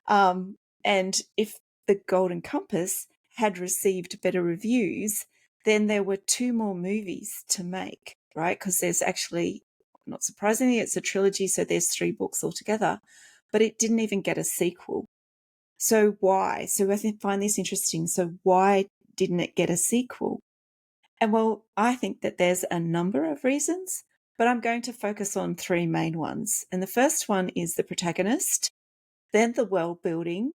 And if The Golden Compass had received better reviews, then there were two more movies to make, right? Because there's actually, not surprisingly, it's a trilogy, so there's three books altogether, but it didn't even get a sequel. So why? So find this interesting. So why didn't it get a sequel? And well, I think that there's a number of reasons, but I'm going to focus on three main ones. And the first one is the protagonist, then the world building,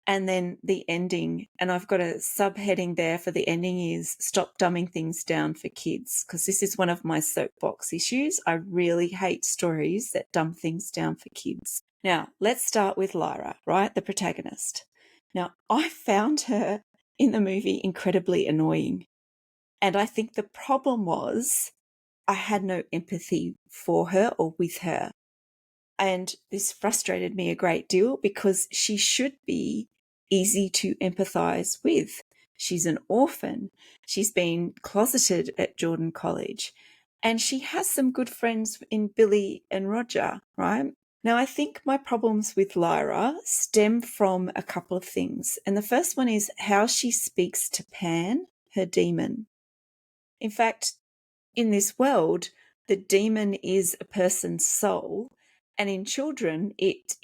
and then the ending. And I've got a subheading there for the ending is stop dumbing things down for kids, because this is one of my soapbox issues. I really hate stories that dumb things down for kids. Now, let's start with Lyra, right? The protagonist. Now, I found her in the movie incredibly annoying. And I think the problem was I had no empathy for her or with her. And this frustrated me a great deal because she should be easy to empathize with. She's an orphan. She's been closeted at Jordan College. And she has some good friends in Billy and Roger, right? Now, I think my problems with Lyra stem from a couple of things. And the first one is how she speaks to Pan, her demon. In fact, in this world, the demon is a person's soul, and in children, its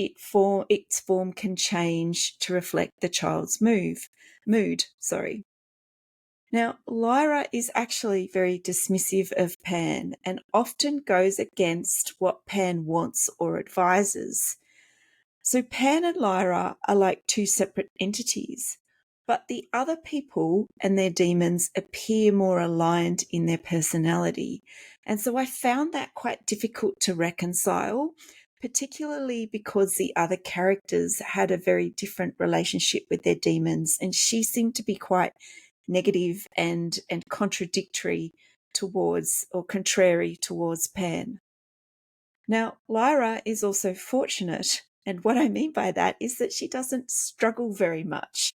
form can change to reflect the child's mood. Sorry. Now, Lyra is actually very dismissive of Pan and often goes against what Pan wants or advises. So Pan and Lyra are like two separate entities, but the other people and their demons appear more aligned in their personality. And so I found that quite difficult to reconcile, particularly because the other characters had a very different relationship with their demons, and she seemed to be quite negative and contradictory towards, or contrary towards, Pan. Now, Lyra is also fortunate, and what I mean by that is that she doesn't struggle very much.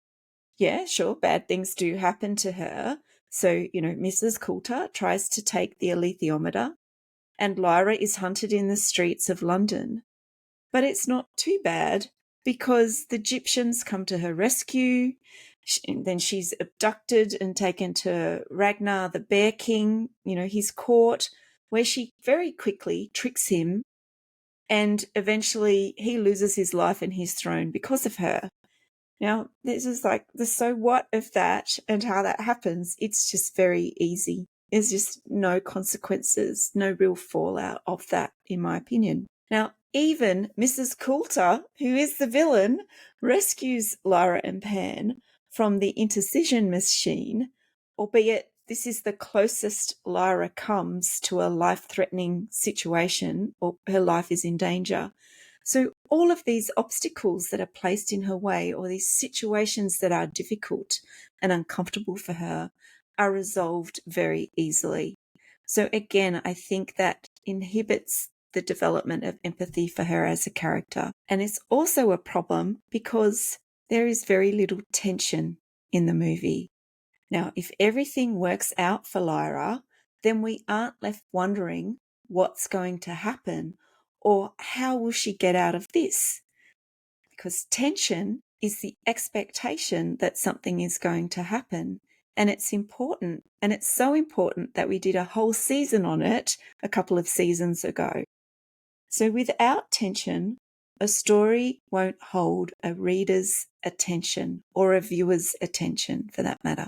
Yeah, sure, bad things do happen to her. So, Mrs. Coulter tries to take the alethiometer, and Lyra is hunted in the streets of London. But it's not too bad because the Egyptians come to her rescue. Then she's abducted and taken to Ragnar, the Bear King, his court, where she very quickly tricks him, and eventually he loses his life and his throne because of her. Now, this is like the so what of that and how that happens. It's just very easy. There's just no consequences, no real fallout of that, in my opinion. Now, even Mrs. Coulter, who is the villain, rescues Lyra and Pan from the intercision machine, albeit this is the closest Lyra comes to a life-threatening situation, or her life is in danger. So all of these obstacles that are placed in her way, or these situations that are difficult and uncomfortable for her, are resolved very easily. So again, I think that inhibits the development of empathy for her as a character. And it's also a problem because there is very little tension in the movie. Now, if everything works out for Lyra, then we aren't left wondering what's going to happen or how will she get out of this? Because tension is the expectation that something is going to happen. And it's important. And it's so important that we did a whole season on it a couple of seasons ago. So without tension, a story won't hold a reader's attention, or a viewer's attention for that matter.